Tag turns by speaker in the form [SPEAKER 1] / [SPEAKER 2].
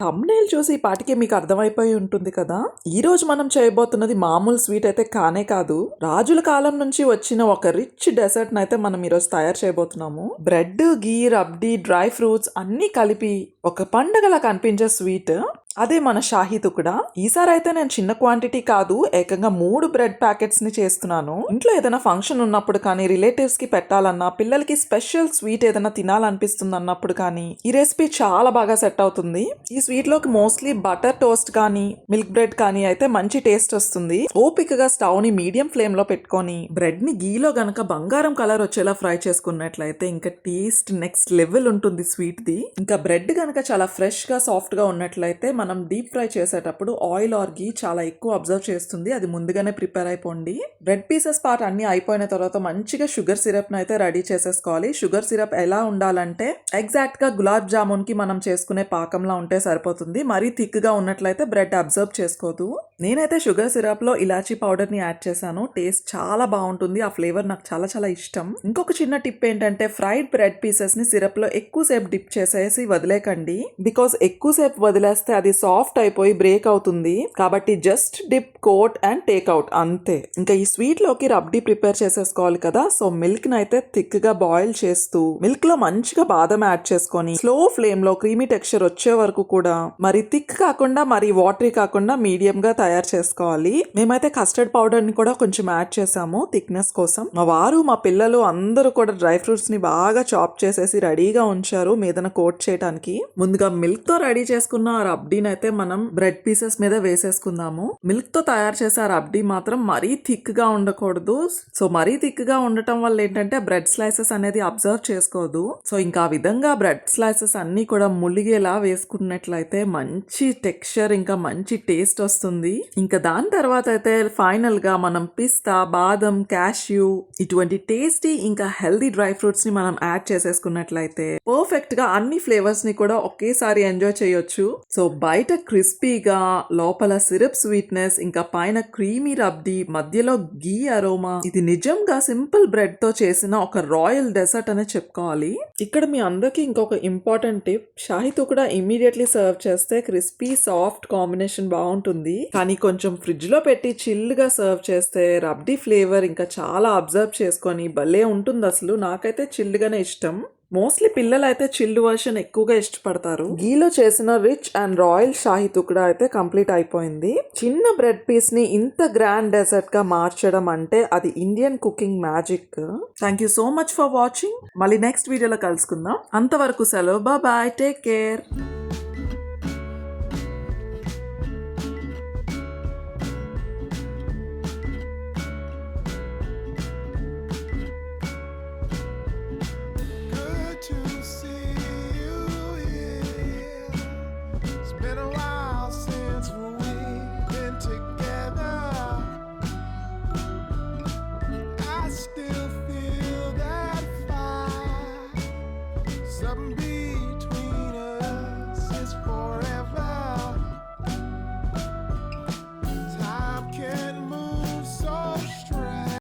[SPEAKER 1] Thumbnail చూసి ఈ పాటికే మీకు అర్థమైపోయి ఉంటుంది కదా! ఈ రోజు మనం చేయబోతున్నది మామూలు స్వీట్ అయితే కానే కాదు. రాజుల కాలం నుంచి వచ్చిన ఒక రిచ్ డెజర్ట్‌ని అయితే మనం ఈరోజు తయారు చేయబోతున్నాము. బ్రెడ్, ఘీ, రబ్డీ, డ్రై ఫ్రూట్స్ అన్నీ కలిపి ఒక పండగలా కనిపించే స్వీట్. అదే మన షాహీ తుకుడా. ఈసారి అయితే నేను చిన్న క్వాంటిటీ కాదు, ఏకంగా 3 బ్రెడ్ ప్యాకెట్స్ ని చేస్తున్నాను. ఇంట్లో ఏదైనా ఫంక్షన్ ఉన్నప్పుడు కానీ, రిలేటివ్స్ కి పెట్టాలన్నా, పిల్లలకి స్పెషల్ స్వీట్ ఏదైనా తినాలనిపిస్తుంది అన్నప్పుడు కానీ ఈ రెసిపీ చాలా బాగా సెట్ అవుతుంది. ఈ స్వీట్ లోకి మోస్ట్లీ బటర్ టోస్ట్ కానీ, మిల్క్ బ్రెడ్ కానీ అయితే మంచి టేస్ట్ వస్తుంది. ఓపికగా స్టవ్ ని మీడియం ఫ్లేమ్ లో పెట్టుకొని బ్రెడ్ ని గీలో గనక బంగారం కలర్ వచ్చేలా ఫ్రై చేసుకున్నట్లయితే ఇంకా టేస్ట్ నెక్స్ట్ లెవెల్ ఉంటుంది స్వీట్ ది. ఇంకా బ్రెడ్ గనక చాలా ఫ్రెష్ గా సాఫ్ట్ గా ఉన్నట్లయితే మనం డీప్ ఫ్రై చేసేటప్పుడు ఆయిల్ ఆర్ గీ చాలా ఎక్కువ అబ్జర్వ్ చేస్తుంది. అది ముందుగానే ప్రిపేర్ అయిపోండి. బ్రెడ్ పీసెస్ పార్ట్ అన్ని అయిపోయిన తర్వాత మంచిగా షుగర్ సిరప్ అయితే రెడీ చేసేసుకోవాలి. షుగర్ సిరప్ ఎలా ఉండాలంటే ఎగ్జాక్ట్ గా గులాబ్ జామున్ కి మనం చేసుకునే పాకంలా ఉంటే సరిపోతుంది. మరీ థిక్ గా ఉన్నట్లయితే బ్రెడ్ అబ్జర్వ్ చేసుకోదు. నేనైతే షుగర్ సిరప్ లో ఇలాచీ పౌడర్ ని యాడ్ చేశాను. టేస్ట్ చాలా బాగుంటుంది. ఆ ఫ్లేవర్ నాకు చాలా చాలా ఇష్టం. ఇంకొక చిన్న టిప్ ఏంటంటే ఫ్రైడ్ బ్రెడ్ పీసెస్ ని సిరప్ లో ఎక్కువ సేపు డిప్ చేసేసి వదిలేకండి. బికాస్ ఎక్కువ సేపు వదిలేస్తే అది సాఫ్ట్ అయిపోయి బ్రేక్ అవుతుంది. కాబట్టి just dip, coat and take out అంతే. ఇంకా ఈ స్వీట్ లోకి రబ్డీ ప్రిపేర్ చేసేసుకోవాలి కదా. సో మిల్క్ ని అయితే థిక్ గా బాయిల్ చేస్తూ మిల్క్ లో మంచిగా బాదం యాడ్ చేసుకొని స్లో ఫ్లేమ్ లో క్రీమీ టెక్స్చర్ వచ్చే వరకు కూడా మరి థిక్ కాకుండా మరి వాటరీ కాకుండా మీడియం గా తయారు చేసుకోవాలి. మేమైతే కస్టర్డ్ పౌడర్ ని కూడా కొంచెం యాడ్ చేసాము థిక్నెస్ కోసం. మా వారు, మా పిల్లలు అందరూ కూడా డ్రై ఫ్రూట్స్ ని బాగా చాప్ చేసేసి రెడీగా ఉంచారు మీదన కోట్ చేయడానికి. ముందుగా మిల్క్ తో రెడీ చేసుకున్న ఆ రబ్డీని అయితే మనం బ్రెడ్ పీసెస్ మీద వేసేసుకుందాము. మిల్క్ తో తయారు చేసే ఆ రబ్డీ మాత్రం మరీ థిక్ గా ఉండకూడదు. సో మరీ థిక్ గా ఉండటం వల్ల ఏంటంటే బ్రెడ్ స్లైసెస్ అనేది అబ్జర్వ్ చేసుకోదు. సో ఇంకా ఆ విధంగా బ్రెడ్ స్లైసెస్ అన్ని కూడా ములిగేలా వేసుకున్నట్లయితే మంచి టెక్స్చర్ ఇంకా మంచి టేస్ట్ వస్తుంది. ఇంకా దాని తర్వాత అయితే ఫైనల్ గా మనం పిస్తా, బాదం, క్యాష్యూ ఇటువంటి టేస్టీ ఇంకా హెల్దీ డ్రై ఫ్రూట్స్ ని మనం యాడ్ చేసేసుకున్నట్లయితే పర్ఫెక్ట్ గా అన్ని ఫ్లేవర్స్ ని కూడా ఒకేసారి ఎంజాయ్ చేయొచ్చు. సో బయట క్రిస్పీగా, లోపల సిరప్ స్వీట్నెస్, ఇంకా పైన క్రీమీ రబ్డీ, మధ్యలో ఘీ అరోమా. ఇది నిజంగా సింపుల్ బ్రెడ్ తో చేసిన ఒక రాయల్ డెజర్ట్ అనే చెప్పుకోవాలి. ఇక్కడ మీ అందరికి ఇంకొక important tip, shahi tukda immediately serve చేస్తే క్రిస్పీ సాఫ్ట్ కాంబినేషన్ బాగుంటుంది. కానీ కొంచెం ఫ్రిడ్జ్ లో పెట్టి చిల్డ్ గా సర్వ్ చేస్తే రబ్డీ ఫ్లేవర్ ఇంకా చాలా అబ్జర్వ్ చేసుకొని భలే ఉంటుంది. అసలు నాకైతే చిల్డ్ గానే ఇష్టం. మోస్ట్లీ పిల్లలు అయితే చిల్డ్ వర్షన్ ఎక్కువగా ఇష్టపడతారు. గీలో చేసిన రిచ్ అండ్ రాయల్ షాహీ తుకుడా అయితే కంప్లీట్ అయిపోయింది. చిన్న బ్రెడ్ పీస్ ని ఇంత గ్రాండ్ డెజర్ట్ గా మార్చడం అంటే అది Indian cooking magic. Thank you so much for watching. మళ్ళీ నెక్స్ట్ వీడియోలో కలుసుకుందాం. అంతవరకు సెలవు. Bye, take care.
[SPEAKER 2] To see you here. It's been a while since we've been together. I still feel that fire. Something